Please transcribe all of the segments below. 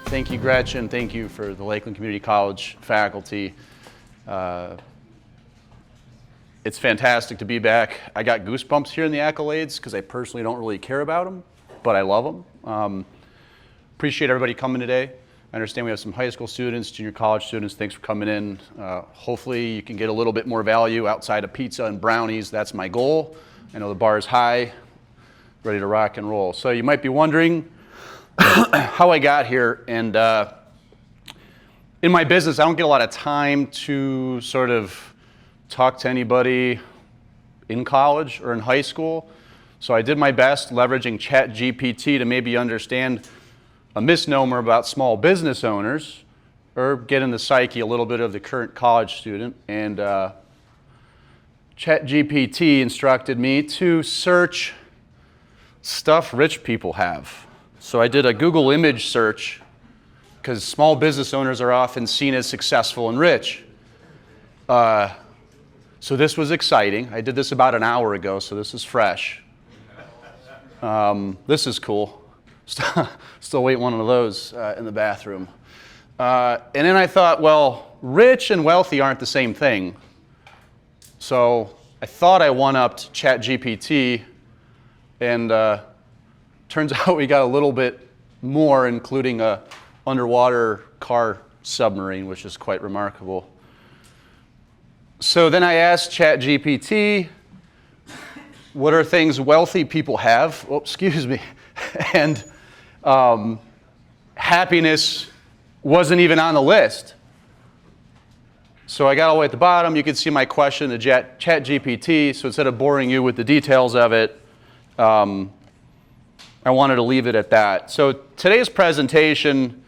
Thank you, Gretchen. Thank you for the Lakeland Community College faculty. It's fantastic to be back. I got goosebumps here in the accolades because I personally don't really care about them, but I love them. Appreciate everybody coming today. I understand we have some high school students, junior college students. Thanks for coming in. Hopefully you can get a little bit more value outside of pizza and brownies. That's my goal. I know the bar is high, ready to rock and roll. So you might be wondering how I got here. And in my business, I don't get a lot of time to sort of talk to anybody in college or in high school. So I did my best leveraging ChatGPT to maybe understand a misnomer about small business owners or get in the psyche a little bit of the current college student. And ChatGPT instructed me to search stuff rich people have. So I did a Google image search because small business owners are often seen as successful and rich. So this was exciting. I did this about an hour ago, so this is fresh. This is cool. Still waiting one of those in the bathroom. And then I thought, well, rich and wealthy aren't the same thing. So I thought I one-upped ChatGPT, and turns out we got a little bit more, including a underwater car submarine, which is quite remarkable. So then I asked ChatGPT, what are things wealthy people have? Oh, excuse me. And happiness wasn't even on the list. So I got all the way at the bottom. You can see my question to ChatGPT. So instead of boring you with the details of it, I wanted to leave it at that. So today's presentation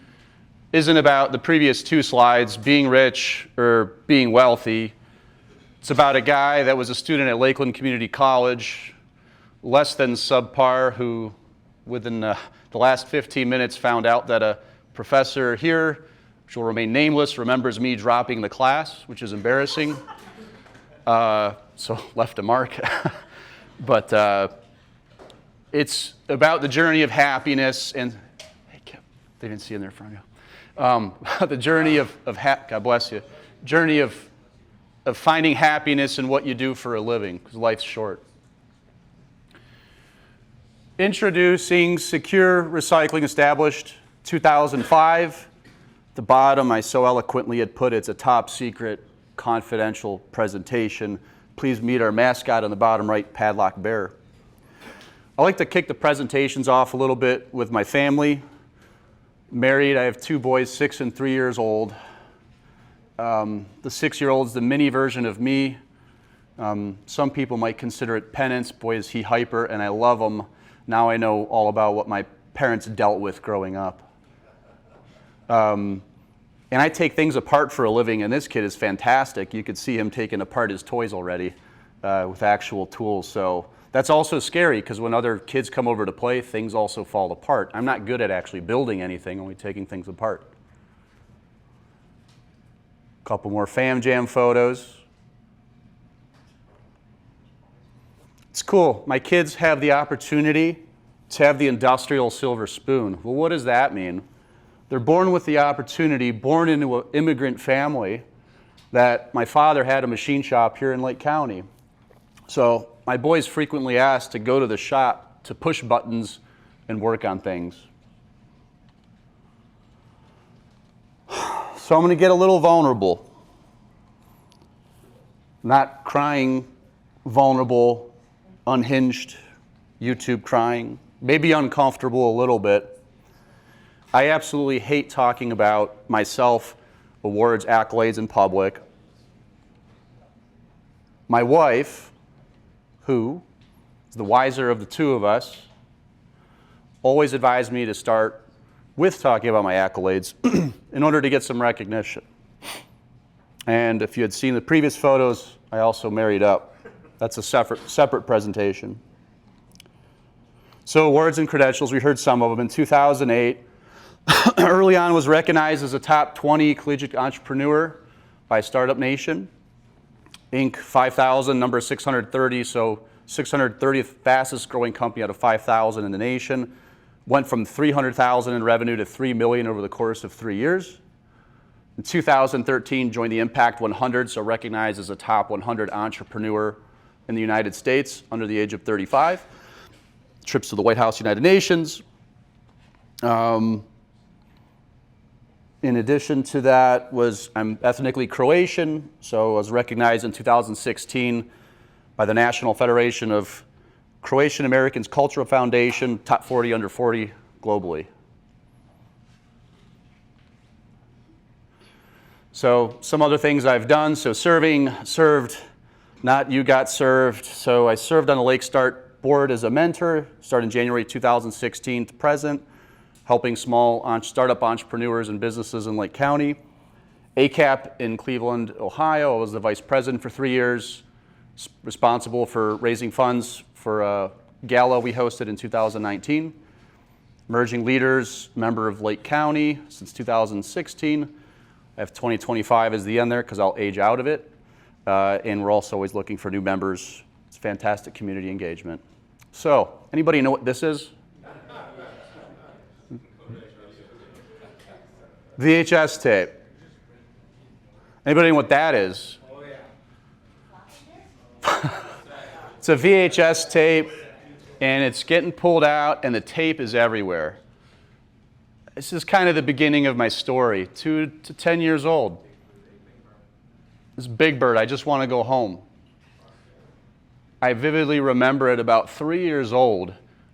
isn't about the previous two slides, being rich or being wealthy. It's about a guy that was a student at Lakeland Community College, less than subpar, who within the last 15 minutes found out that a professor here, which will remain nameless, remembers me dropping the class, which is embarrassing. So left a mark. But it's about the journey of happiness and, hey, they didn't see in there front of you. The journey of God bless you, journey of finding happiness in what you do for a living, because life's short. Introducing Secure Recycling, established 2005. At the bottom, I so eloquently had put it's a top secret, confidential presentation. Please meet our mascot on the bottom right, Padlock Bear. I like to kick the presentations off a little bit with my family. Married, I have two boys, 6 and 3 years old. The 6-year-old's the mini version of me. Some people might consider it penance. Boy, is he hyper, and I love him. Now I know all about what my parents dealt with growing up. And I take things apart for a living, and this kid is fantastic. You could see him taking apart his toys already with actual tools. So that's also scary, because when other kids come over to play, things also fall apart. I'm not good at actually building anything, only taking things apart. A couple more Fam Jam photos. It's cool. My kids have the opportunity to have the industrial silver spoon. Well, what does that mean? They're born with the opportunity, born into an immigrant family, that my father had a machine shop here in Lake County. So my boys frequently ask to go to the shop to push buttons and work on things. So I'm going to get a little vulnerable. Not crying, vulnerable, unhinged, YouTube crying, maybe uncomfortable a little bit. I absolutely hate talking about myself, awards, accolades in public. My wife, who is the wiser of the two of us, always advised me to start with talking about my accolades in order to get some recognition. And if you had seen the previous photos, I also married up. That's a separate presentation. So awards and credentials, we heard some of them. In 2008, early on was recognized as a top 20 collegiate entrepreneur by Startup Nation. Inc. 5,000, number 630, so 630th fastest growing company out of 5,000 in the nation. Went from 300,000 in revenue to 3 million over the course of 3 years. In 2013, joined the Impact 100, so recognized as a top 100 entrepreneur in the United States under the age of 35. Trips to the White House, United Nations. In addition to that, I'm ethnically Croatian, so I was recognized in 2016 by the National Federation of Croatian Americans Cultural Foundation, top 40 under 40 globally. So some other things I've done, so served, not you got served. So I served on the Lake Start board as a mentor, started in January 2016 to present, helping small startup entrepreneurs and businesses in Lake County. ACAP in Cleveland, Ohio, I was the vice president for 3 years, responsible for raising funds for a gala we hosted in 2019. Emerging Leaders, member of Lake County since 2016. I have 2025 as the end there because I'll age out of it. And we're also always looking for new members. It's fantastic community engagement. So, anybody know what this is? VHS tape. Anybody know what that is? Oh, yeah. It's a VHS tape, and it's getting pulled out, and the tape is everywhere. This is kind of the beginning of my story, 2 to 10 years old. This Big Bird, I just want to go home. I vividly remember at about 3 years old,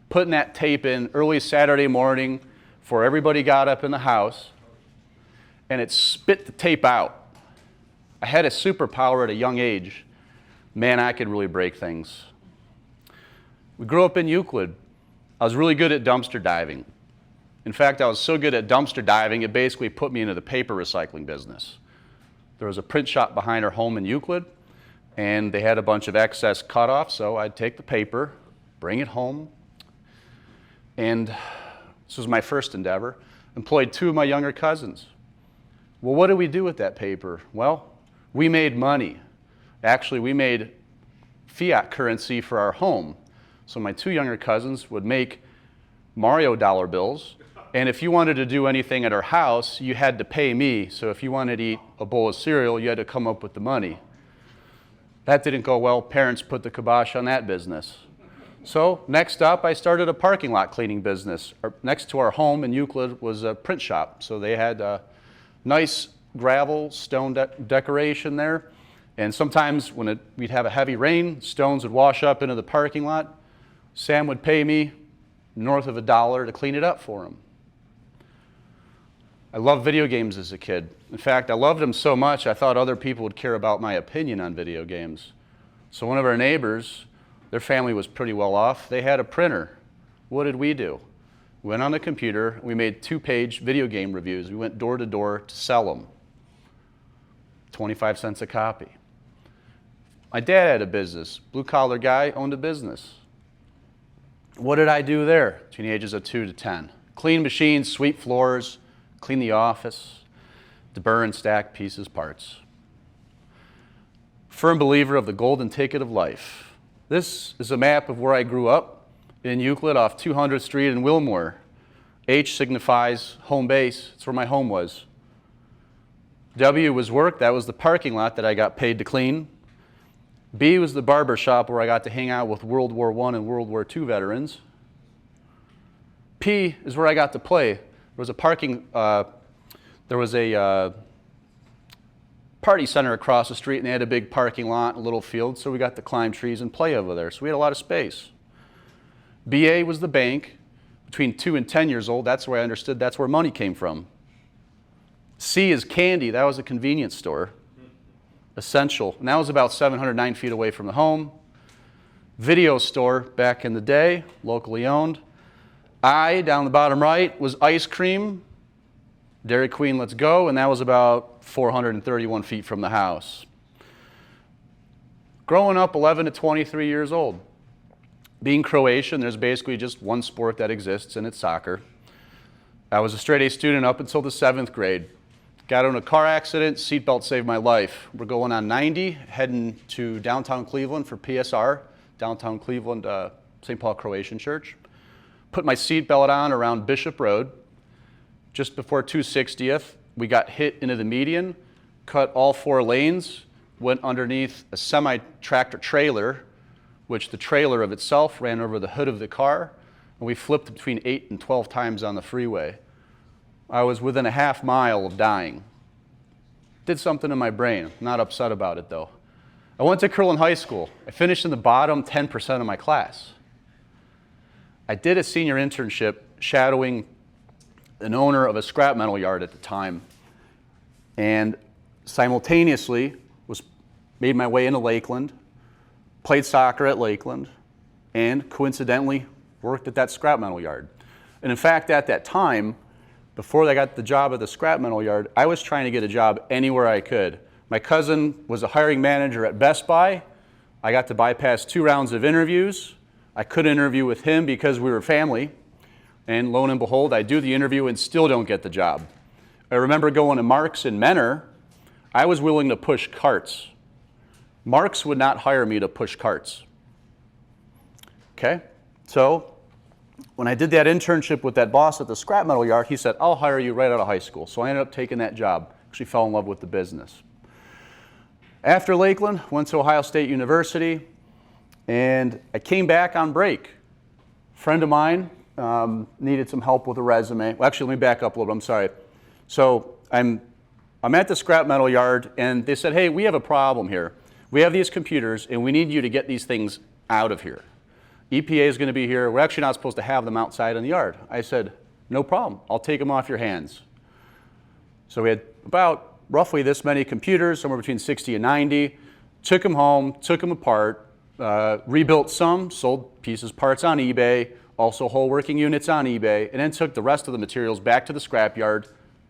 putting that tape in early Saturday morning before everybody got up in the house, and it spit the tape out. I had a superpower at a young age. Man, I could really break things. We grew up in Euclid. I was really good at dumpster diving. In fact, I was so good at dumpster diving, it basically put me into the paper recycling business. There was a print shop behind our home in Euclid, and they had a bunch of excess cut-off, so I'd take the paper, bring it home, and this was my first endeavor. Employed 2 of my younger cousins. Well, what did we do with that paper? Well, we made money. Actually, we made fiat currency for our home. So my 2 younger cousins would make Mario dollar bills, and if you wanted to do anything at our house, you had to pay me. So if you wanted to eat a bowl of cereal, you had to come up with the money. That didn't go well. Parents put the kibosh on that business. So next up, I started a parking lot cleaning business. Next to our home in Euclid was a print shop. So they had a nice gravel stone decoration there. And sometimes when we'd have a heavy rain, stones would wash up into the parking lot. Sam would pay me north of $1 to clean it up for him. I loved video games as a kid. In fact, I loved them so much I thought other people would care about my opinion on video games. So one of our neighbors, their family was pretty well off. They had a printer. What did we do? We went on the computer. We made 2-page video game reviews. We went door to door to sell them. 25 cents a copy. My dad had a business. Blue-collar guy, owned a business. What did I do there between the ages of 2 to 10? Clean machines, sweep floors, clean the office, deburr and stack pieces, parts. Firm believer of the golden ticket of life. This is a map of where I grew up in Euclid off 200th Street in Wilmore. H signifies home base. It's where my home was. W was work. That was the parking lot that I got paid to clean. B was the barber shop where I got to hang out with World War I and World War II veterans. P is where I got to play. There was a party center across the street, and they had a big parking lot, a little field, so we got to climb trees and play over there. So we had a lot of space. BA was the bank. Between 2 and 10 years old, that's where I understood that's where money came from. C is candy. That was a convenience store. Essential. And that was about 709 feet away from the home. Video store back in the day, locally owned. I, down the bottom right, was ice cream. Dairy Queen, let's go. And that was about 431 feet from the house. Growing up 11 to 23 years old. Being Croatian, there's basically just one sport that exists, and it's soccer. I was a straight A student up until the 7th grade. Got in a car accident, seatbelt saved my life. We're going on 90, heading to downtown Cleveland for PSR, downtown Cleveland, St. Paul Croatian Church. put my seatbelt on around Bishop Road. Just before 260th, we got hit into the median, cut all 4 lanes, went underneath a semi-tractor trailer, which the trailer of itself ran over the hood of the car, and we flipped between 8 and 12 times on the freeway. I was within a half mile of dying. Did something in my brain. Not upset about it, though. I went to Kirtland High School. I finished in the bottom 10% of my class. I did a senior internship shadowing an owner of a scrap metal yard at the time, and simultaneously made my way into Lakeland, played soccer at Lakeland, and coincidentally worked at that scrap metal yard. And in fact, at that time, before I got the job at the scrap metal yard, I was trying to get a job anywhere I could. My cousin was a hiring manager at Best Buy. I got to bypass 2 rounds of interviews. I could interview with him because we were family. And lo and behold, I do the interview and still don't get the job. I remember going to Mark's in Menor. I was willing to push carts. Mark's would not hire me to push carts. Okay? So when I did that internship with that boss at the scrap metal yard, he said, I'll hire you right out of high school. So I ended up taking that job. Actually fell in love with the business. After Lakeland, went to Ohio State University, and I came back on break. A friend of mine needed some help with a resume. Well, actually, let me back up a little bit. I'm sorry. So I'm at the scrap metal yard, and they said, hey, we have a problem here. We have these computers, and we need you to get these things out of here. EPA is going to be here. We're actually not supposed to have them outside in the yard. I said, no problem. I'll take them off your hands. So we had about roughly this many computers, somewhere between 60 and 90. Took them home, took them apart, rebuilt some, sold pieces, parts on eBay, also whole working units on eBay, and then took the rest of the materials back to the scrapyard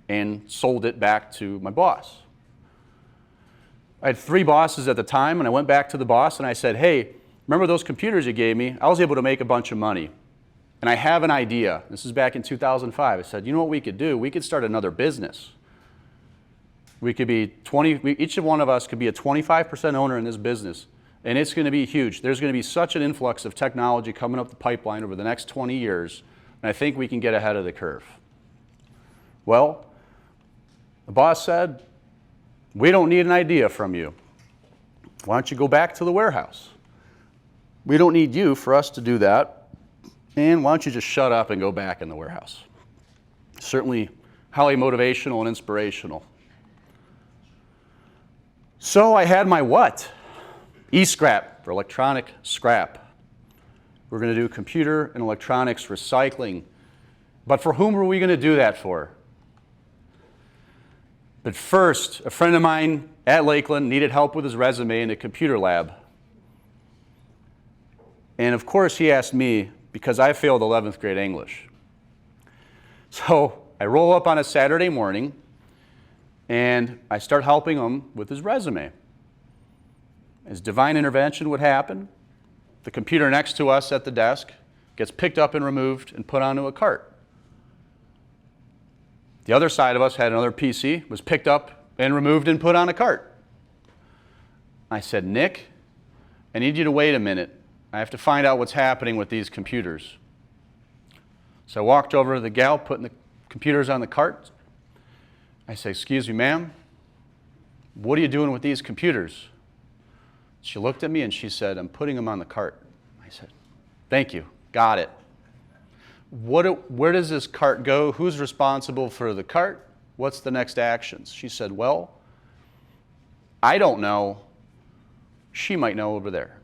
and sold it back to my boss. I had 3 bosses at the time, and I went back to the boss and I said, hey, remember those computers you gave me? I was able to make a bunch of money. And I have an idea. This is back in 2005. I said, you know what we could do? We could start another business. We could be each one of us could be a 25% owner in this business. And it's going to be huge. There's going to be such an influx of technology coming up the pipeline over the next 20 years, and I think we can get ahead of the curve. Well, the boss said, we don't need an idea from you. Why don't you go back to the warehouse? We don't need you for us to do that, and why don't you just shut up and go back in the warehouse? Certainly highly motivational and inspirational. So I had my what? E-scrap, for electronic scrap. We're going to do computer and electronics recycling. But for whom are we going to do that for? But first, a friend of mine at Lakeland needed help with his resume in a computer lab. And of course he asked me because I failed 11th grade English. So I roll up on a Saturday morning and I start helping him with his resume. As divine intervention would happen, the computer next to us at the desk gets picked up and removed and put onto a cart. The other side of us had another PC, was picked up and removed and put on a cart. I said, Nick, I need you to wait a minute. I have to find out what's happening with these computers. So I walked over to the gal putting the computers on the cart. I said, excuse me, ma'am, what are you doing with these computers? She looked at me and she said, I'm putting them on the cart. I said, thank you, got it. Where does this cart go? Who's responsible for the cart? What's the next actions? She said, well, I don't know. She might know over there.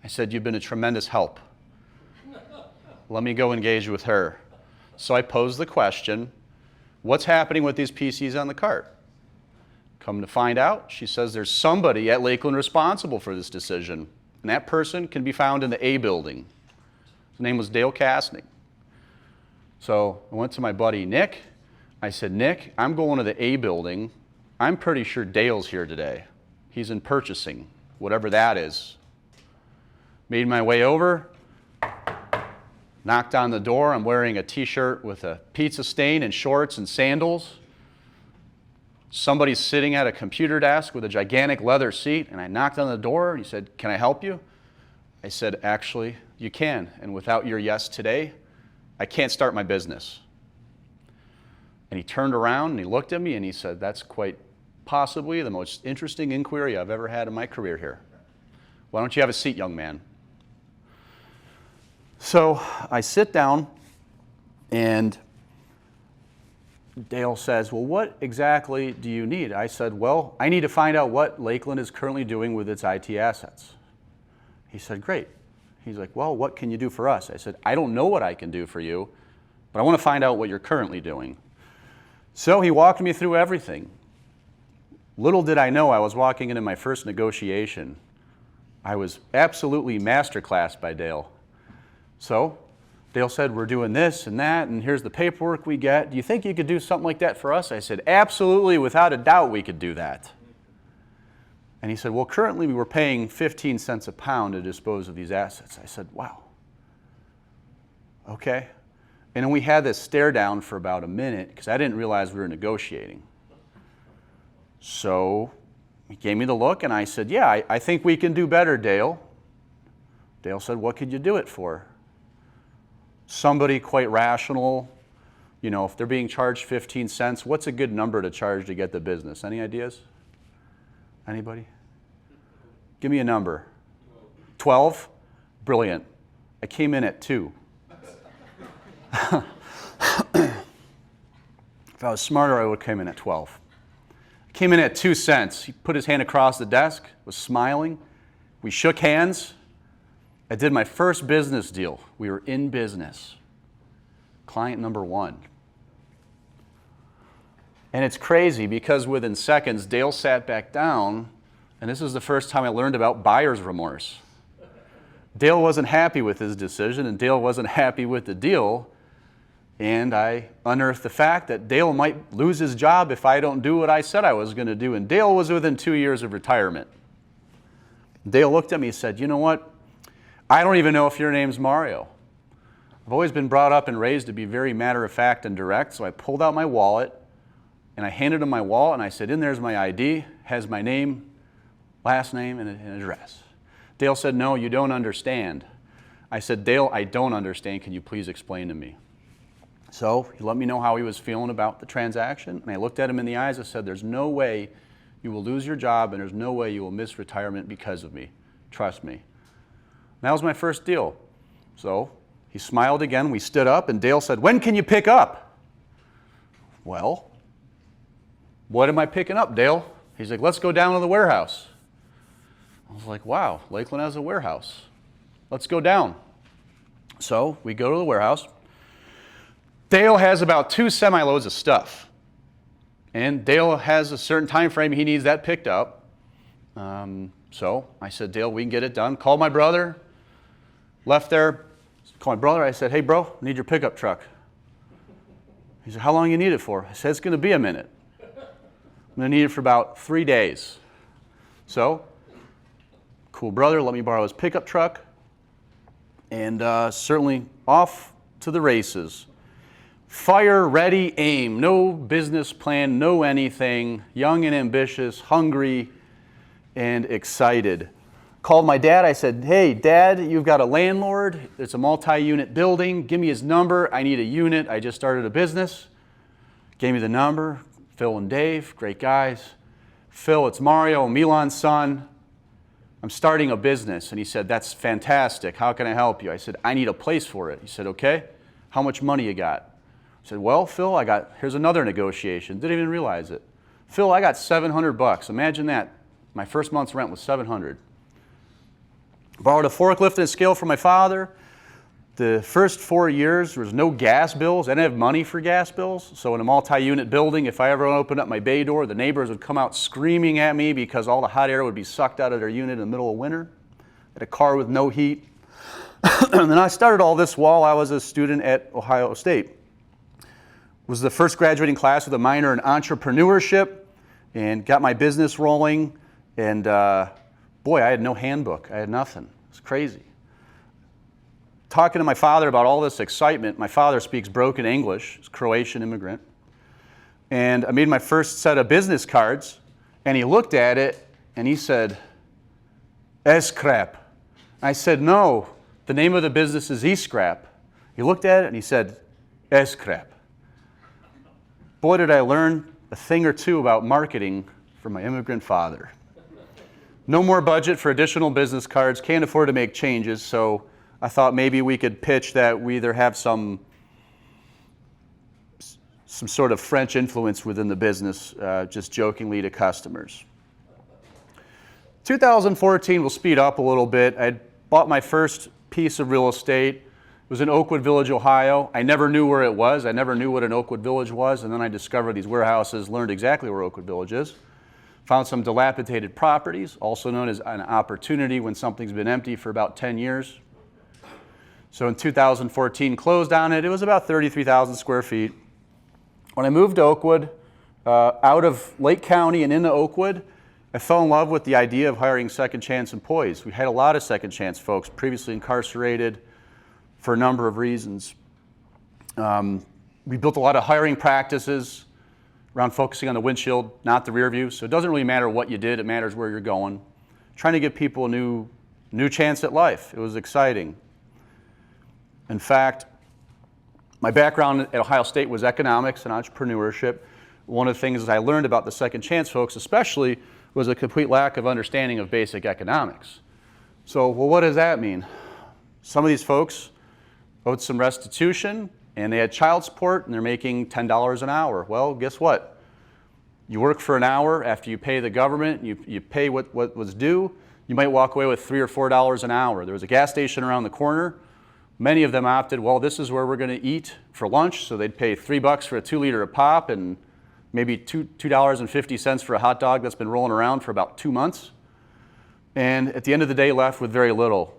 I said, you've been a tremendous help. Let me go engage with her. So I posed the question, what's happening with these PCs on the cart? Come to find out, she says there's somebody at Lakeland responsible for this decision, and that person can be found in the A building. His name was Dale Kastning. So I went to my buddy Nick. I said, Nick, I'm going to the A building. I'm pretty sure Dale's here today. He's in purchasing, whatever that is. Made my way over, knocked on the door. I'm wearing a t-shirt with a pizza stain and shorts and sandals. Somebody's sitting at a computer desk with a gigantic leather seat, and I knocked on the door and he said, can I help you? I said, actually, you can. And without your yes today, I can't start my business. And he turned around and he looked at me and he said, that's quite possibly the most interesting inquiry I've ever had in my career here. Why don't you have a seat, young man? So I sit down and Dale says, well, what exactly do you need? I said, well, I need to find out what Lakeland is currently doing with its IT assets. He said, great. He's like, well, what can you do for us? I said, I don't know what I can do for you, but I want to find out what you're currently doing. So he walked me through everything. Little did I know I was walking into my first negotiation. I was absolutely masterclassed by Dale. So Dale said, we're doing this and that, and here's the paperwork we get. Do you think you could do something like that for us? I said, absolutely, without a doubt, we could do that. And he said, well, currently we're paying 15 cents a pound to dispose of these assets. I said, wow. Okay. And then we had this stare down for about a minute because I didn't realize we were negotiating. So he gave me the look and I said, yeah, I think we can do better, Dale. Dale said, what could you do it for? Somebody quite rational, you know, if they're being charged 15 cents, what's a good number to charge to get the business? Any ideas? Anybody? Give me a number. 12? Brilliant. I came in at 2. If I was smarter, I would have come in at 12. I came in at 2 cents. He put his hand across the desk, was smiling. We shook hands. I did my first business deal. We were in business. Client number 1. And it's crazy because within seconds, Dale sat back down, and this is the first time I learned about buyer's remorse. Dale wasn't happy with his decision, and Dale wasn't happy with the deal, and I unearthed the fact that Dale might lose his job if I don't do what I said I was going to do, and Dale was within 2 years of retirement. Dale looked at me and said, you know what? I don't even know if your name's Mario. I've always been brought up and raised to be very matter-of-fact and direct, so I pulled out my wallet, and I handed him my wallet, and I said, in there's my ID, has my name, last name, and an address. Dale said, no, you don't understand. I said, Dale, I don't understand. Can you please explain to me? So he let me know how he was feeling about the transaction, and I looked at him in the eyes and said, there's no way you will lose your job, and there's no way you will miss retirement because of me. Trust me. And that was my first deal. So he smiled again. We stood up, and Dale said, when can you pick up? Well, what am I picking up, Dale? He's like, let's go down to the warehouse. I was like, wow, Lakeland has a warehouse. Let's go down. So we go to the warehouse. Dale has about 2 semi-loads of stuff. And Dale has a certain time frame he needs that picked up. So I said, Dale, we can get it done. Called my brother. Left there. Called my brother. I said, hey, bro, I need your pickup truck. He said, how long you need it for? I said, it's going to be a minute. I'm going to need it for about 3 days. So, cool brother, let me borrow his pickup truck. And certainly off to the races. Fire, ready, aim. No business plan, no anything. Young and ambitious, hungry, and excited. Called my dad. I said, hey, Dad, you've got a landlord. It's a multi-unit building. Give me his number. I need a unit. I just started a business. Gave me the number. Phil and Dave, great guys. Phil, it's Mario, Milan's son. I'm starting a business. And he said, that's fantastic. How can I help you? I said, I need a place for it. He said, okay. How much money you got? I said, well, Phil, here's another negotiation. Didn't even realize it. Phil, I got $700. Imagine that. My first month's rent was $700. Borrowed a forklift and a scale from my father. The first 4 years, there was no gas bills. I didn't have money for gas bills. So in a multi-unit building, if I ever opened up my bay door, the neighbors would come out screaming at me because all the hot air would be sucked out of their unit in the middle of winter. I had a car with no heat. And then I started all this while I was a student at Ohio State. Was the first graduating class with a minor in entrepreneurship and got my business rolling. And boy, I had no handbook. I had nothing. It was crazy. Talking to my father about all this excitement, my father speaks broken English. He's a Croatian immigrant. And I made my first set of business cards, and he looked at it, and he said, "Es crap." I said, no, the name of the business is E-Scrap. He looked at it and he said, E-Scrap. Boy, did I learn a thing or two about marketing from my immigrant father. No more budget for additional business cards, can't afford to make changes, so I thought maybe we could pitch that we either have some sort of French influence within the business, just jokingly to customers. 2014 will speed up a little bit. I bought my first piece of real estate. It was in Oakwood Village, Ohio. I never knew where it was. I never knew what an Oakwood Village was, and then I discovered these warehouses, learned exactly where Oakwood Village is. Found some dilapidated properties, also known as an opportunity when something's been empty for about 10 years. So in 2014, closed on it. It was about 33,000 square feet. When I moved to Oakwood, out of Lake County and into Oakwood, I fell in love with the idea of hiring second chance employees. We had a lot of second chance folks previously incarcerated for a number of reasons. We built a lot of hiring practices around focusing on the windshield, not the rear view. So it doesn't really matter what you did, it matters where you're going. Trying to give people a new chance at life. It was exciting. In fact, my background at Ohio State was economics and entrepreneurship. One of the things I learned about the second chance folks especially was a complete lack of understanding of basic economics. So, well, what does that mean? Some of these folks owed some restitution and they had child support and they're making $10 an hour. Well, guess what? You work for an hour, after you pay the government, you pay what was due, you might walk away with $3 or $4 an hour. There was a gas station around the corner. Many of them opted, well, this is where we're going to eat for lunch, so they'd pay $3 for a 2-liter of pop and maybe $2.50 for a hot dog that's been rolling around for about 2 months. And at the end of the day, left with very little.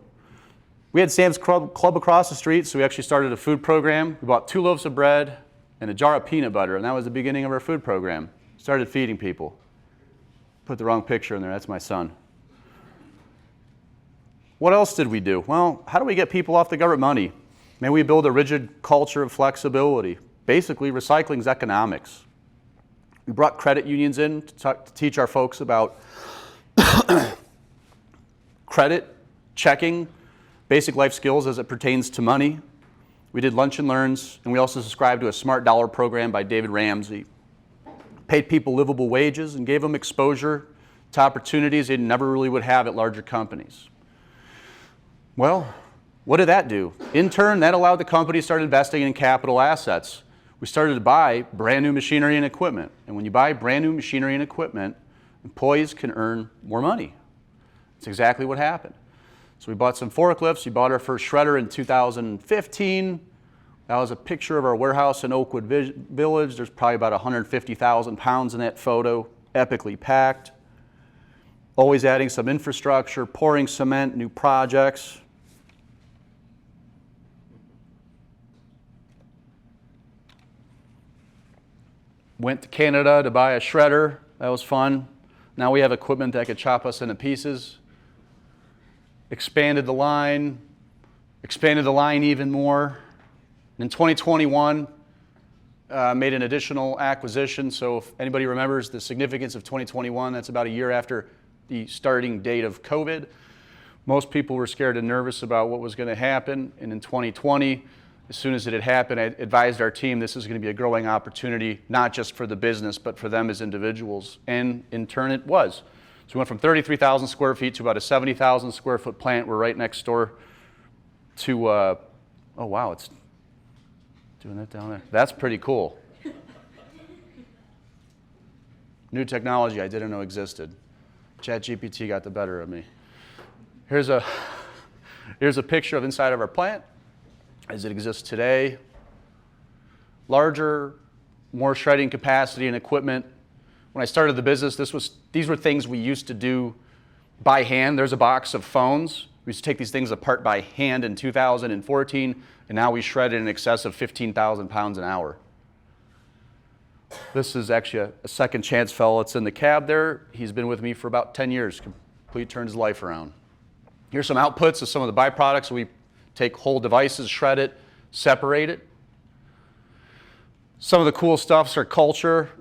We had Sam's Club across the street, so we actually started a food program. We bought 2 loaves of bread and a jar of peanut butter, and that was the beginning of our food program. Started feeding people. Put the wrong picture in there, that's my son. What else did we do? Well, how do we get people off the government money? Maybe we build a rigid culture of flexibility. Basically, recycling is economics. We brought credit unions in to teach our folks about credit, checking, basic life skills as it pertains to money. We did lunch and learns, and we also subscribed to a Smart Dollar program by David Ramsey. Paid people livable wages and gave them exposure to opportunities they never really would have at larger companies. Well, what did that do? In turn, that allowed the company to start investing in capital assets. We started to buy brand new machinery and equipment. And when you buy brand new machinery and equipment, employees can earn more money. That's exactly what happened. So we bought some forklifts. We bought our first shredder in 2015. That was a picture of our warehouse in Oakwood Village. There's probably about 150,000 pounds in that photo, epically packed. Always adding some infrastructure, pouring cement, new projects. Went to Canada to buy a shredder. That was fun. Now we have equipment that could chop us into pieces. Expanded the line even more. In 2021, made an additional acquisition. So if anybody remembers the significance of 2021, that's about a year after the starting date of COVID. Most people were scared and nervous about what was going to happen. And in 2020, as soon as it had happened, I advised our team this is going to be a growing opportunity, not just for the business, but for them as individuals. And in turn, it was. So we went from 33,000 square feet to about a 70,000 square foot plant. We're right next door to, oh wow, it's doing that down there. That's pretty cool. New technology I didn't know existed. ChatGPT got the better of me. Here's a picture of inside of our plant as it exists today. Larger, more shredding capacity and equipment. When I started the business, these were things we used to do by hand. There's a box of phones. We used to take these things apart by hand in 2014, and now we shred in excess of 15,000 pounds an hour. This is actually a second chance fellow that's in the cab there. He's been with me for about 10 years, completely turned his life around. Here's some outputs of some of the byproducts. We take whole devices, shred it, separate it. Some of the cool stuff's our culture.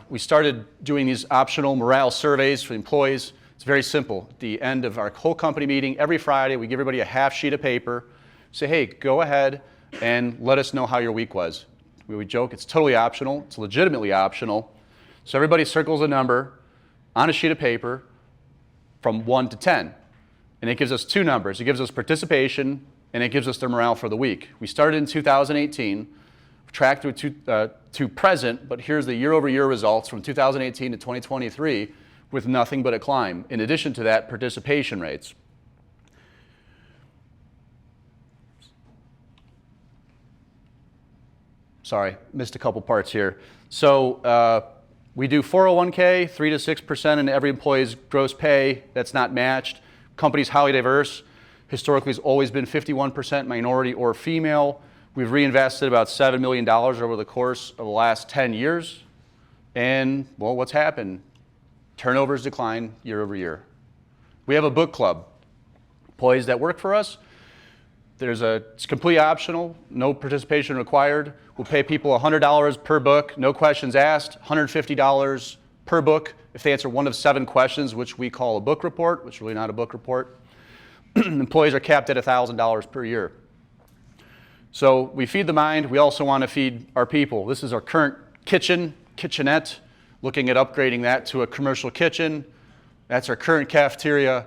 We started doing these optional morale surveys for employees. It's very simple. At the end of our whole company meeting, every Friday, we give everybody a half sheet of paper, say, hey, go ahead and let us know how your week was. We would joke, it's totally optional, it's legitimately optional. So everybody circles a number on a sheet of paper from 1 to 10. And it gives us two numbers. It gives us participation, and it gives us their morale for the week. We started in 2018, tracked through to present, but here's the year-over-year results from 2018 to 2023 with nothing but a climb. In addition to that, participation rates. Sorry, missed a couple parts here. So we do 401k, 3 to 6% in every employee's gross pay. That's not matched. Company's highly diverse. Historically, has always been 51% minority or female. We've reinvested about $7 million over the course of the last 10 years. And, well, what's happened? Turnovers decline year over year. We have a book club. Employees that work for us, it's completely optional, no participation required. We'll pay people $100 per book, no questions asked, $150 per book if they answer one of 7 questions, which we call a book report, which is really not a book report. Employees are capped at $1,000 per year. So we feed the mind. We also want to feed our people. This is our current kitchenette, looking at upgrading that to a commercial kitchen. That's our current cafeteria.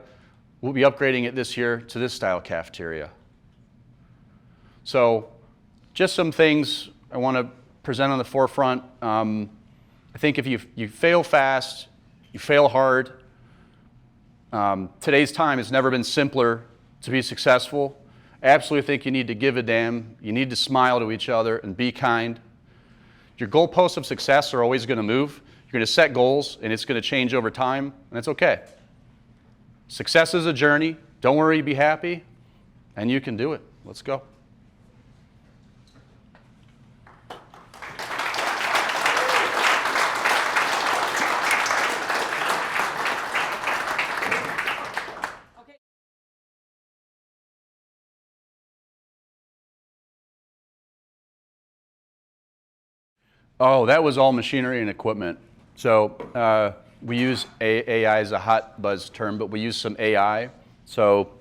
We'll be upgrading it this year to this style cafeteria. So just some things I want to present on the forefront. I think if you fail fast, you fail hard. Today's time has never been simpler to be successful. I absolutely think you need to give a damn. You need to smile to each other and be kind. Your goalposts of success are always going to move. You're going to set goals, and it's going to change over time, and that's okay. Success is a journey. Don't worry, be happy, and you can do it. Let's go. Oh, that was all machinery and equipment. So we use AI as a hot buzz term, but we use some AI. So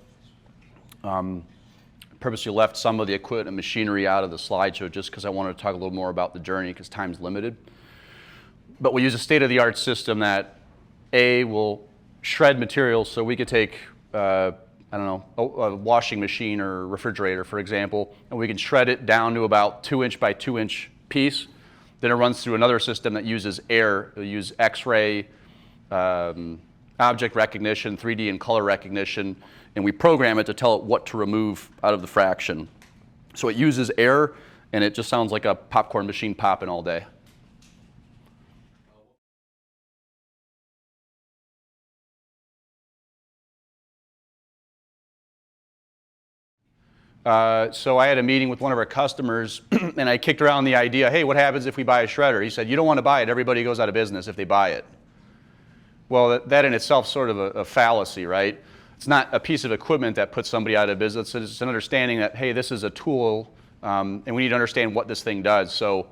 purposely left some of the equipment and machinery out of the slideshow just because I wanted to talk a little more about the journey because time's limited. But we use a state-of-the-art system that will shred materials. So we could take, I don't know, a washing machine or refrigerator, for example, and we can shred it down to about 2-inch by 2-inch piece. Then it runs through another system that uses air. It'll use X-ray, object recognition, 3D and color recognition, and we program it to tell it what to remove out of the fraction. So it uses air, and it just sounds like a popcorn machine popping all day. So I had a meeting with one of our customers, and I kicked around the idea, hey, what happens if we buy a shredder? He said, you don't want to buy it. Everybody goes out of business if they buy it. Well, that in itself is sort of a fallacy, right? It's not a piece of equipment that puts somebody out of business. It's an understanding that, hey, this is a tool, and we need to understand what this thing does. So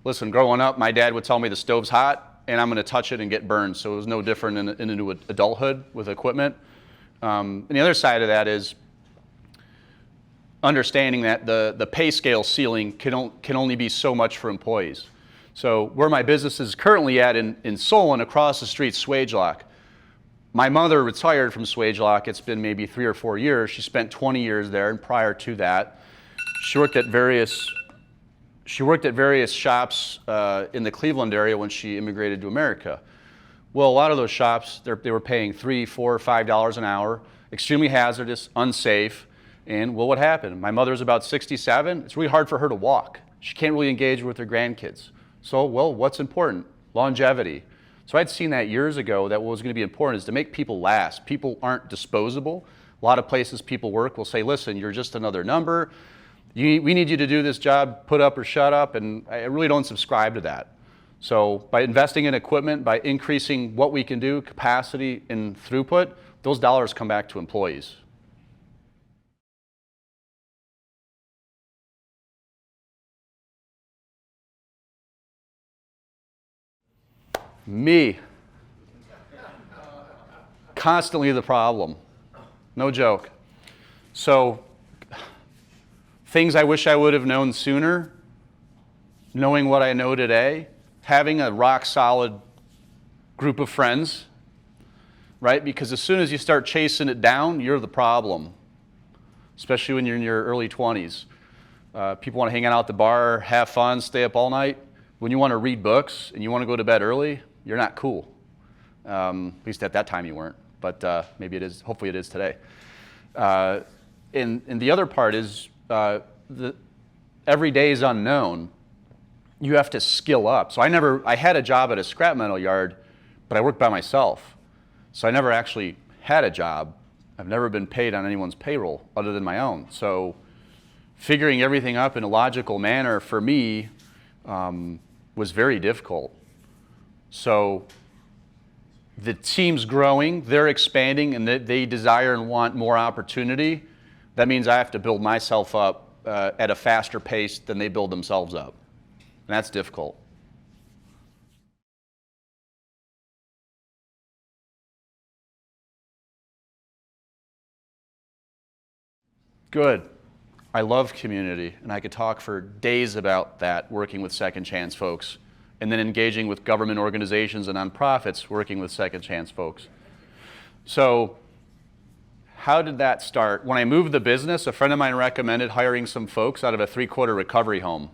listen, growing up, my dad would tell me the stove's hot, and I'm going to touch it and get burned. So it was no different into adulthood with equipment. And the other side of that is understanding that the pay scale ceiling can only be so much for employees. So where my business is currently at in Solon, across the street, Swagelok. My mother retired from Swagelok. It's been maybe 3 or 4 years. She spent 20 years there, and prior to that, she worked at various shops in the Cleveland area when she immigrated to America. Well, a lot of those shops, they were paying $3, $4, $5 an hour, extremely hazardous, unsafe. And well, what happened? My mother's about 67. It's really hard for her to walk. She can't really engage with her grandkids. So, well, what's important? Longevity. So I'd seen that years ago that what was going to be important is to make people last. People aren't disposable. A lot of places people work will say, listen, you're just another number. We need you to do this job, put up or shut up, and I really don't subscribe to that. So by investing in equipment, by increasing what we can do, capacity and throughput, those dollars come back to employees. Me. Constantly the problem. No joke. So things I wish I would have known sooner, knowing what I know today, having a rock solid group of friends, right? Because as soon as you start chasing it down, you're the problem, especially when you're in your early 20s. People want to hang out at the bar, have fun, stay up all night. When you want to read books and you want to go to bed early, you're not cool. At least at that time you weren't, but maybe it is. Hopefully it is today. And the other part is every day is unknown. You have to skill up. So I had a job at a scrap metal yard, but I worked by myself. So I never actually had a job. I've never been paid on anyone's payroll other than my own. So figuring everything up in a logical manner for me was very difficult. So the team's growing, they're expanding, and they desire and want more opportunity. That means I have to build myself up at a faster pace than they build themselves up. And that's difficult. Good. I love community, and I could talk for days about that, working with Second Chance folks, and then engaging with government organizations and nonprofits working with Second Chance folks. So how did that start? When I moved the business, a friend of mine recommended hiring some folks out of a 3-quarter recovery home.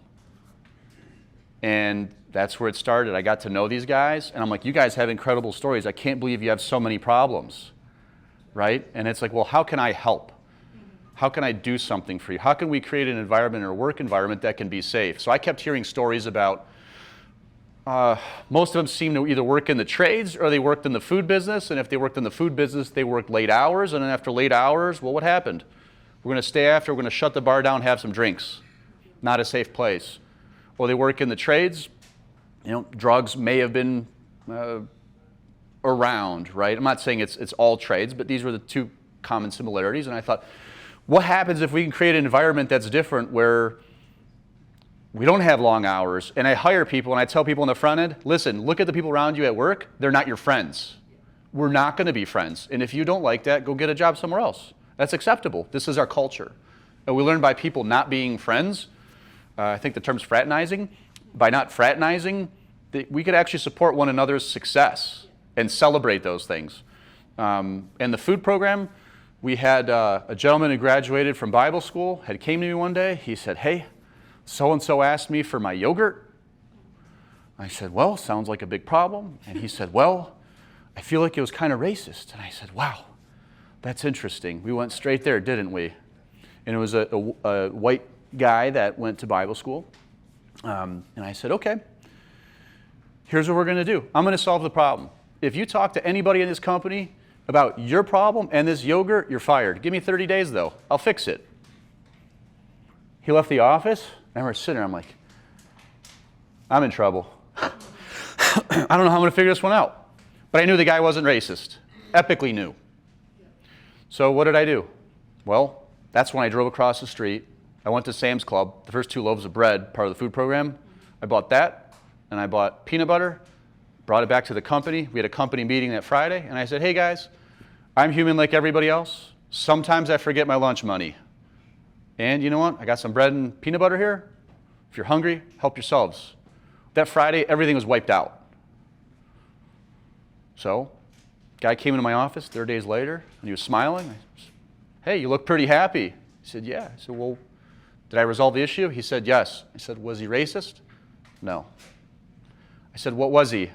And that's where it started. I got to know these guys, and I'm like, you guys have incredible stories. I can't believe you have so many problems, right? And it's like, well, how can I help? How can I do something for you? How can we create an environment or a work environment that can be safe? So I kept hearing stories about, most of them seem to either work in the trades or they worked in the food business. And if they worked in the food business, they worked late hours. And then after late hours, well, what happened? We're going to stay after, we're going to shut the bar down, have some drinks. Not a safe place. Or they work in the trades. You know, drugs may have been around, right? I'm not saying it's all trades, but these were the two common similarities. And I thought, what happens if we can create an environment that's different where we don't have long hours? And I hire people and I tell people on the front end, listen, look at the people around you at work. They're not your friends. We're not going to be friends. And if you don't like that, go get a job somewhere else. That's acceptable. This is our culture. And we learn by people not being friends. I think the term's fraternizing. By not fraternizing, we could actually support one another's success and celebrate those things. And the food program, we had a gentleman who graduated from Bible school, came to me one day. He said, hey, so-and-so asked me for my yogurt. I said, well, sounds like a big problem. And he said, well, I feel like it was kind of racist. And I said, wow, that's interesting. We went straight there, didn't we? And it was a white guy that went to Bible school. And I said, okay, here's what we're going to do. I'm going to solve the problem. If you talk to anybody in this company about your problem and this yogurt, you're fired. Give me 30 days, though. I'll fix it. He left the office, and we're sitting there. I'm like, I'm in trouble. I don't know how I'm going to figure this one out. But I knew the guy wasn't racist. Epically knew. So what did I do? Well, that's when I drove across the street. I went to Sam's Club. The first 2 loaves of bread, part of the food program. I bought that, and I bought peanut butter, brought it back to the company. We had a company meeting that Friday, and I said, hey guys, I'm human like everybody else. Sometimes I forget my lunch money. And you know what? I got some bread and peanut butter here. If you're hungry, help yourselves. That Friday, everything was wiped out. So, guy came into my office 3 days later, and he was smiling. I said, hey, you look pretty happy. He said, yeah. I said, well, did I resolve the issue? He said, yes. I said, was he racist? No. I said, what was he?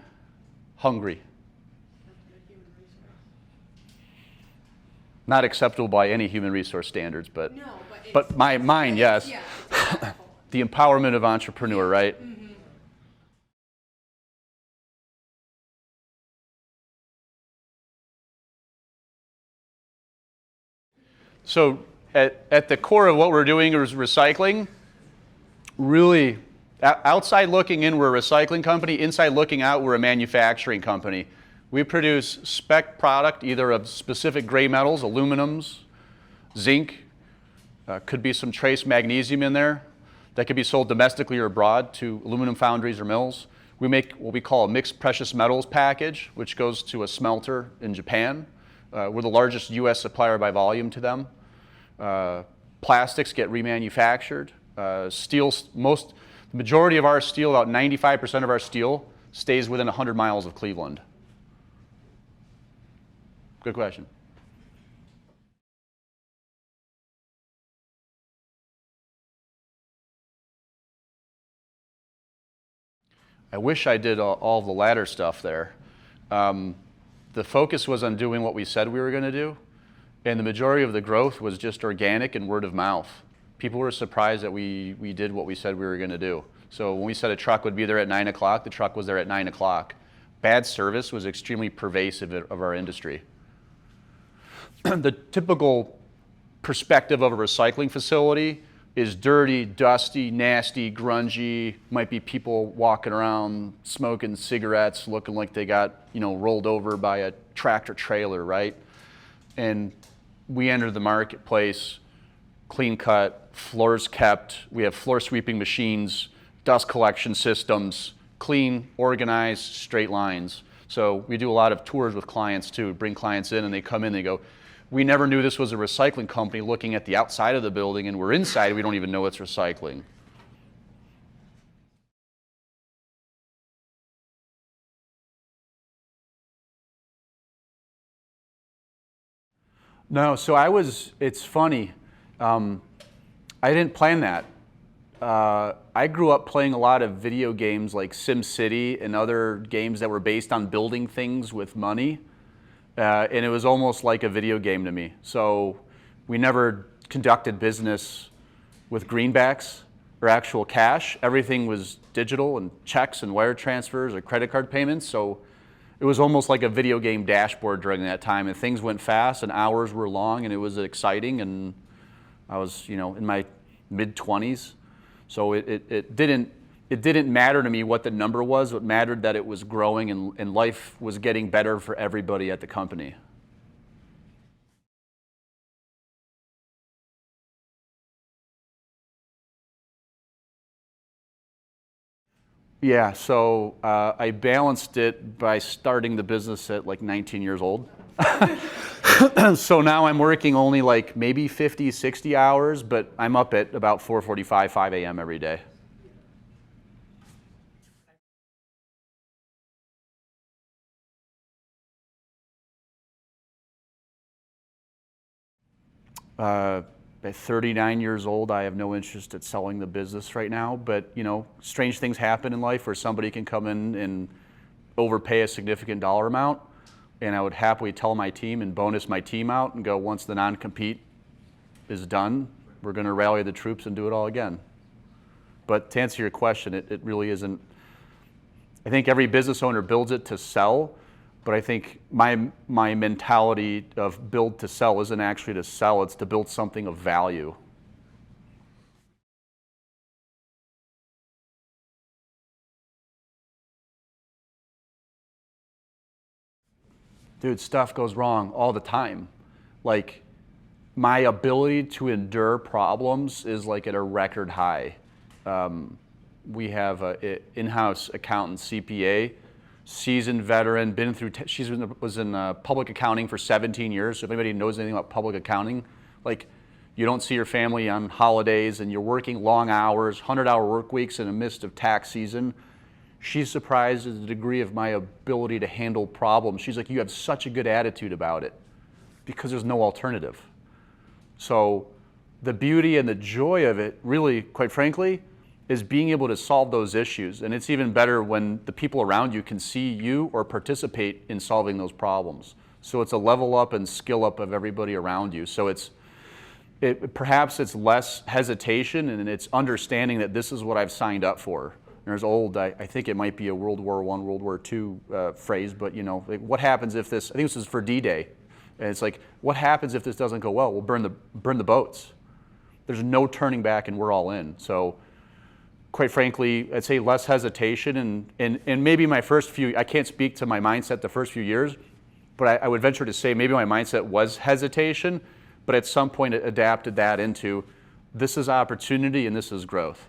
Hungry. Not acceptable by any human resource standards, but no, but mine, yes. Yeah. The empowerment of entrepreneur, right? Mm-hmm. So at the core of what we're doing is recycling. Really, outside looking in, we're a recycling company. Inside looking out, we're a manufacturing company. We produce spec product, either of specific gray metals, aluminums, zinc, could be some trace magnesium in there that could be sold domestically or abroad to aluminum foundries or mills. We make what we call a mixed precious metals package, which goes to a smelter in Japan. We're the largest U.S. supplier by volume to them. Plastics get remanufactured. The majority of our steel, about 95% of our steel, stays within 100 miles of Cleveland. Good question. I wish I did all of the latter stuff there. The focus was on doing what we said we were going to do, and the majority of the growth was just organic and word of mouth. People were surprised that we did what we said we were going to do. So when we said a truck would be there at 9 o'clock, the truck was there at 9 o'clock. Bad service was extremely pervasive of our industry. The typical perspective of a recycling facility is dirty, dusty, nasty, grungy. Might be people walking around smoking cigarettes, looking like they got, rolled over by a tractor trailer, right? And we entered the marketplace, clean cut, floors kept. We have floor sweeping machines, dust collection systems, clean, organized, straight lines. So we do a lot of tours with clients too. Bring clients in and they come in, they go, we never knew this was a recycling company, looking at the outside of the building, and we're inside, we don't even know it's recycling. No, so it's funny. I didn't plan that. I grew up playing a lot of video games like SimCity and other games that were based on building things with money. And it was almost like a video game to me. So we never conducted business with greenbacks or actual cash. Everything was digital and checks and wire transfers or credit card payments. So it was almost like a video game dashboard during that time. And things went fast and hours were long and it was exciting. And I was, in my mid-20s. So it didn't matter to me what the number was. It mattered that it was growing and life was getting better for everybody at the company. Yeah, so I balanced it by starting the business at like 19 years old. So now I'm working only like maybe 50, 60 hours, but I'm up at about 4:45, 5 a.m. every day. At 39 years old, I have no interest at selling the business right now, but strange things happen in life where somebody can come in and overpay a significant dollar amount, and I would happily tell my team and bonus my team out and go, once the non-compete is done, we're going to rally the troops and do it all again. But to answer your question, it really isn't. I think every business owner builds it to sell, but I think my mentality of build to sell isn't actually to sell, it's to build something of value. Dude, stuff goes wrong all the time. Like, my ability to endure problems is like at a record high. We have an in-house accountant, CPA, seasoned veteran, been through, she was in public accounting for 17 years. So if anybody knows anything about public accounting, like, you don't see your family on holidays and you're working long hours, 100-hour work weeks in the midst of tax season. She's surprised at the degree of my ability to handle problems. She's like, you have such a good attitude about it because there's no alternative. So the beauty and the joy of it, really, quite frankly, is being able to solve those issues. And it's even better when the people around you can see you or participate in solving those problems. So it's a level up and skill up of everybody around you. So perhaps it's less hesitation and it's understanding that this is what I've signed up for. There's I think it might be a World War I, World War II phrase, but like, what happens if this, I think this is for D-Day, and it's like, what happens if this doesn't go well? We'll burn the boats. There's no turning back and we're all in. So quite frankly, I'd say less hesitation and maybe my first few, I can't speak to my mindset the first few years, but I would venture to say maybe my mindset was hesitation, but at some point it adapted that into this is opportunity and this is growth.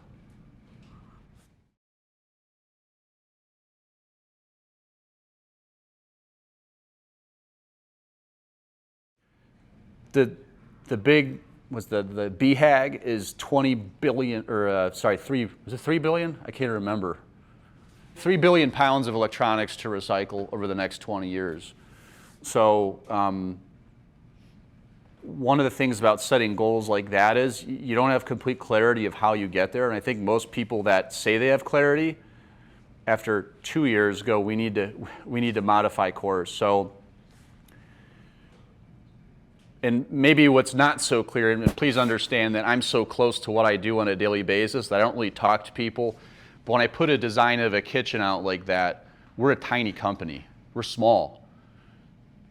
the big was the BHAG is 20 billion, or sorry, was it 3 billion? I can't remember. 3 billion pounds of electronics to recycle over the next 20 years. So one of the things about setting goals like that is you don't have complete clarity of how you get there. And I think most people that say they have clarity, after 2 years go, we need to modify course. So, and maybe what's not so clear, and please understand that I'm so close to what I do on a daily basis that I don't really talk to people. But when I put a design of a kitchen out like that, we're a tiny company. We're small.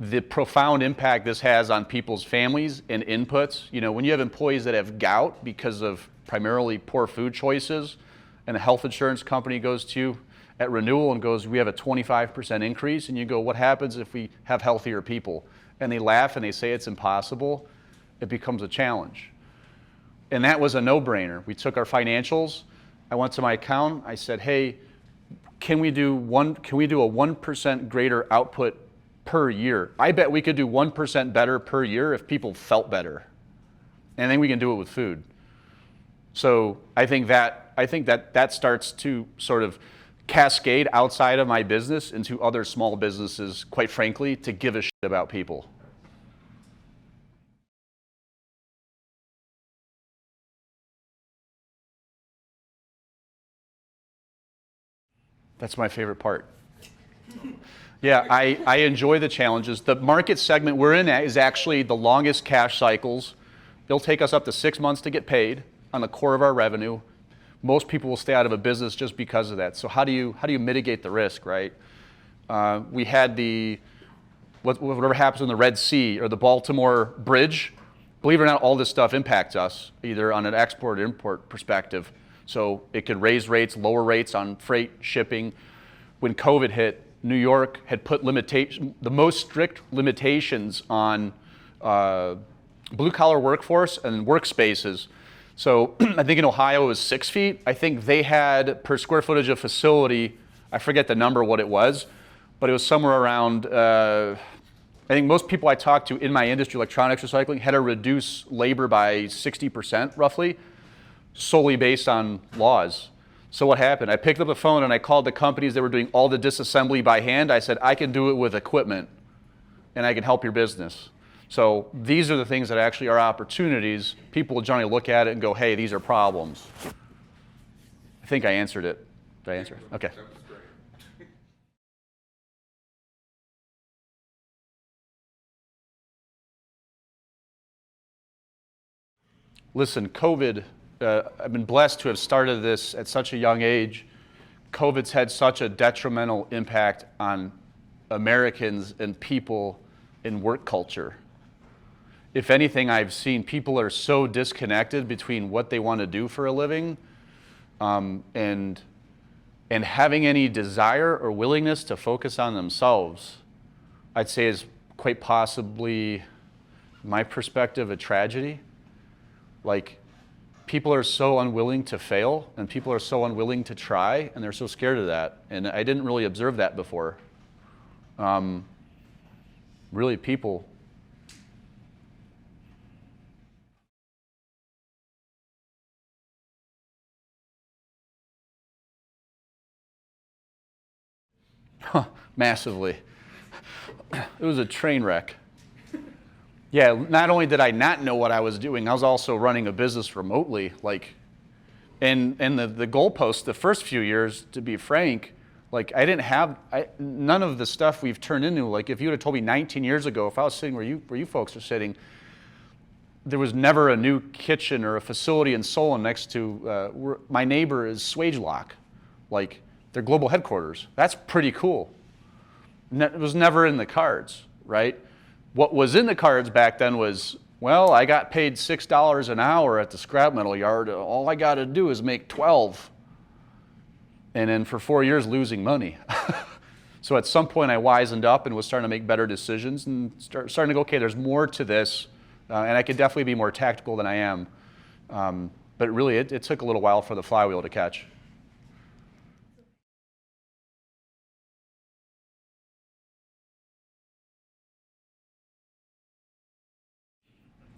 The profound impact this has on people's families and inputs. You know, when you have employees that have gout because of primarily poor food choices, and a health insurance company goes to you at renewal and goes, we have a 25% increase, and you go, what happens if we have healthier people? And they laugh and they say it's impossible. It becomes a challenge. And that was a no-brainer. We took our financials. I went to my accountant. I said, hey, can we do a 1% greater output per year? I bet we could do 1% better per year if people felt better. And then we can do it with food. So I think that starts to sort of cascade outside of my business into other small businesses, quite frankly, to give a shit about people. That's my favorite part. Yeah, I enjoy the challenges. The market segment we're in is actually the longest cash cycles. It'll take us up to 6 months to get paid on the core of our revenue. Most people will stay out of a business just because of that. So how do you mitigate the risk, right? We had whatever happens in the Red Sea or the Baltimore Bridge. Believe it or not, all this stuff impacts us, either on an export or import perspective. So it could raise rates, lower rates on freight, shipping. When COVID hit, New York had put the most strict limitations on blue-collar workforce and workspaces. So I think in Ohio it was 6 feet. I think they had, per square footage of facility, I forget the number what it was, but it was somewhere around, I think most people I talked to in my industry, electronics recycling, had to reduce labor by 60% roughly, solely based on laws. So what happened? I picked up the phone and I called the companies that were doing all the disassembly by hand. I said, I can do it with equipment and I can help your business. So these are the things that actually are opportunities. People will generally look at it and go, hey, these are problems. I think I answered it. Did I answer it? Okay. That was great. Listen, COVID, I've been blessed to have started this at such a young age. COVID's had such a detrimental impact on Americans and people in work culture. If anything, I've seen people are so disconnected between what they want to do for a living and having any desire or willingness to focus on themselves, I'd say is quite possibly, my perspective, a tragedy. Like, people are so unwilling to fail and people are so unwilling to try and they're so scared of that. And I didn't really observe that before. Really, people. Massively. It was a train wreck. Yeah, not only did I not know what I was doing, I was also running a business remotely. Like, and the goalposts, the first few years, to be frank, like none of the stuff we've turned into. Like, if you would have told me 19 years ago, if I was sitting where you folks are sitting, there was never a new kitchen or a facility in Solon next to my neighbor is Swagelok, like their global headquarters. That's pretty cool. It was never in the cards, right? What was in the cards back then was, well, I got paid $6 an hour at the scrap metal yard. All I got to do is make 12. And then for 4 years, losing money. So at some point, I wisened up and was starting to make better decisions and starting to go, okay, there's more to this. And I could definitely be more tactical than I am. But really, it took a little while for the flywheel to catch.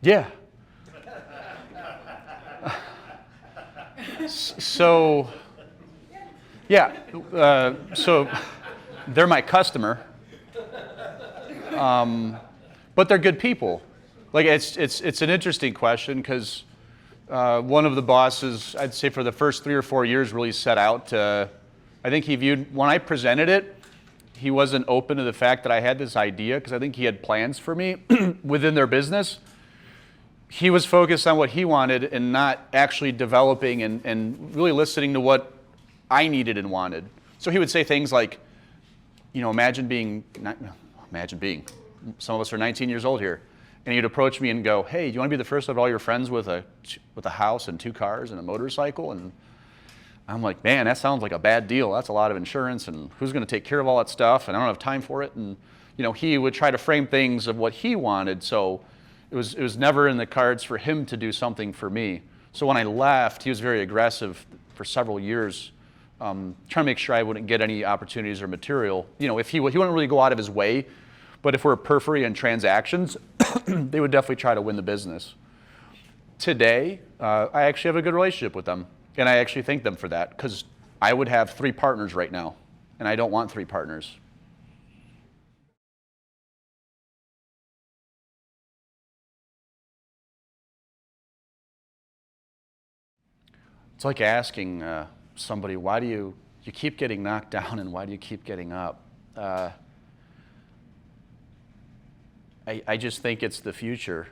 Yeah. So, yeah, so they're my customer, but they're good people. Like it's an interesting question because one of the bosses, I'd say for the first 3 or 4 years, really set out to. I think he viewed when I presented it, he wasn't open to the fact that I had this idea because I think he had plans for me within their business. He was focused on what he wanted and not actually developing and really listening to what I needed and wanted. So he would say things like, imagine being, some of us are 19 years old here, and he'd approach me and go, hey, do you want to be the first of all your friends with a house and 2 cars and a motorcycle? And I'm like, man, that sounds like a bad deal. That's a lot of insurance, and who's going to take care of all that stuff? And I don't have time for it. And he would try to frame things of what he wanted. So it was never in the cards for him to do something for me. So when I left, he was very aggressive for several years, trying to make sure I wouldn't get any opportunities or material. If he wouldn't really go out of his way, but if we're periphery and transactions, they would definitely try to win the business. Today, I actually have a good relationship with them, and I actually thank them for that because I would have 3 partners right now, and I don't want 3 partners. It's like asking somebody, why do you keep getting knocked down and why do you keep getting up? I just think it's the future.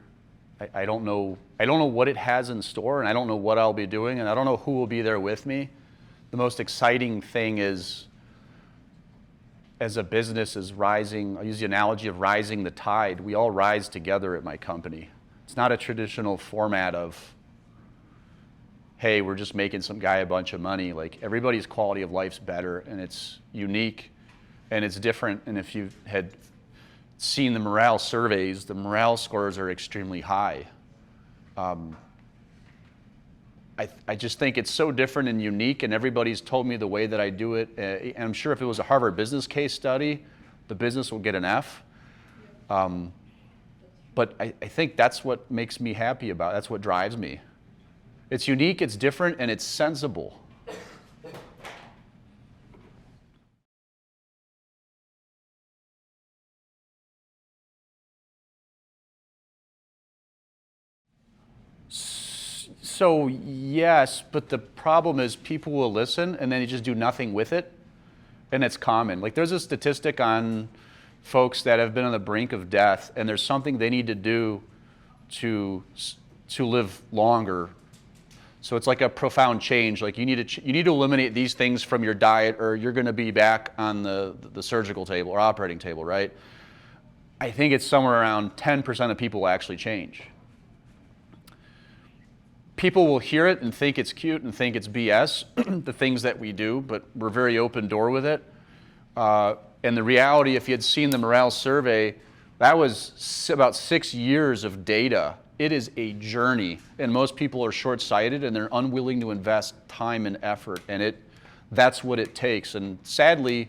I don't know what it has in store, and I don't know what I'll be doing, and I don't know who will be there with me. The most exciting thing is, as a business is rising, I use the analogy of rising the tide. We all rise together at my company. It's not a traditional format of, hey, we're just making some guy a bunch of money. Like, everybody's quality of life's better, and it's unique, and it's different. And if you had seen the morale surveys, the morale scores are extremely high. I just think it's so different and unique, and everybody's told me the way that I do it. And I'm sure if it was a Harvard business case study, the business will get an F. But I think that's what makes me happy about it. That's what drives me. It's unique, it's different, and it's sensible. So yes, but the problem is people will listen and then you just do nothing with it, and it's common. Like, there's a statistic on folks that have been on the brink of death, and there's something they need to do to live longer. So it's like a profound change. Like, you need to eliminate these things from your diet, or you're going to be back on the surgical table or operating table, right? I think it's somewhere around 10% of people will actually change. People will hear it and think it's cute and think it's BS, the things that we do, but we're very open door with it. And the reality, if you had seen the morale survey, that was about 6 years of data. It is a journey, and most people are short-sighted and they're unwilling to invest time and effort, and that's what it takes. And sadly,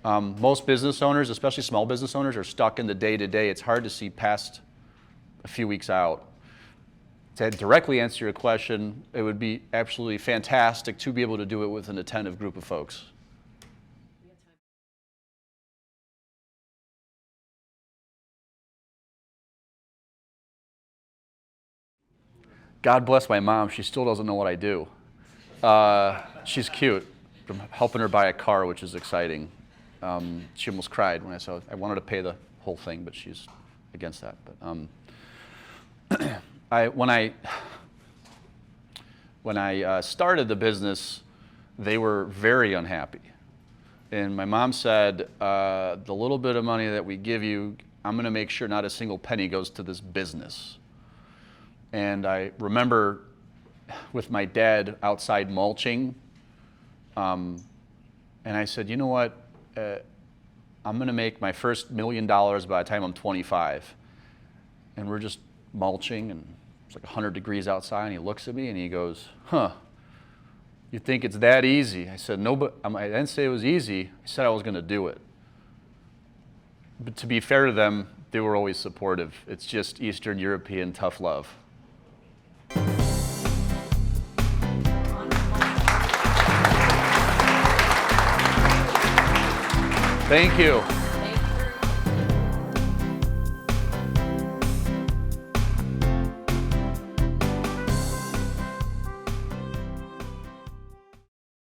most business owners, especially small business owners, are stuck in the day-to-day. It's hard to see past a few weeks out. To directly answer your question, it would be absolutely fantastic to be able to do it with an attentive group of folks. God bless my mom. She still doesn't know what I do. She's cute. I'm helping her buy a car, which is exciting. She almost cried when I saw it. I wanted to pay the whole thing, but she's against that. But when I started the business, they were very unhappy. And my mom said, the little bit of money that we give you, I'm going to make sure not a single penny goes to this business. And I remember with my dad outside mulching, and I said, you know what, I'm going to make my first $1 million by the time I'm 25. And we're just mulching, and it's like 100 degrees outside, and he looks at me and he goes, huh, you think it's that easy? I said, no, but I didn't say it was easy. I said I was going to do it. But to be fair to them, they were always supportive. It's just Eastern European tough love. Thank you.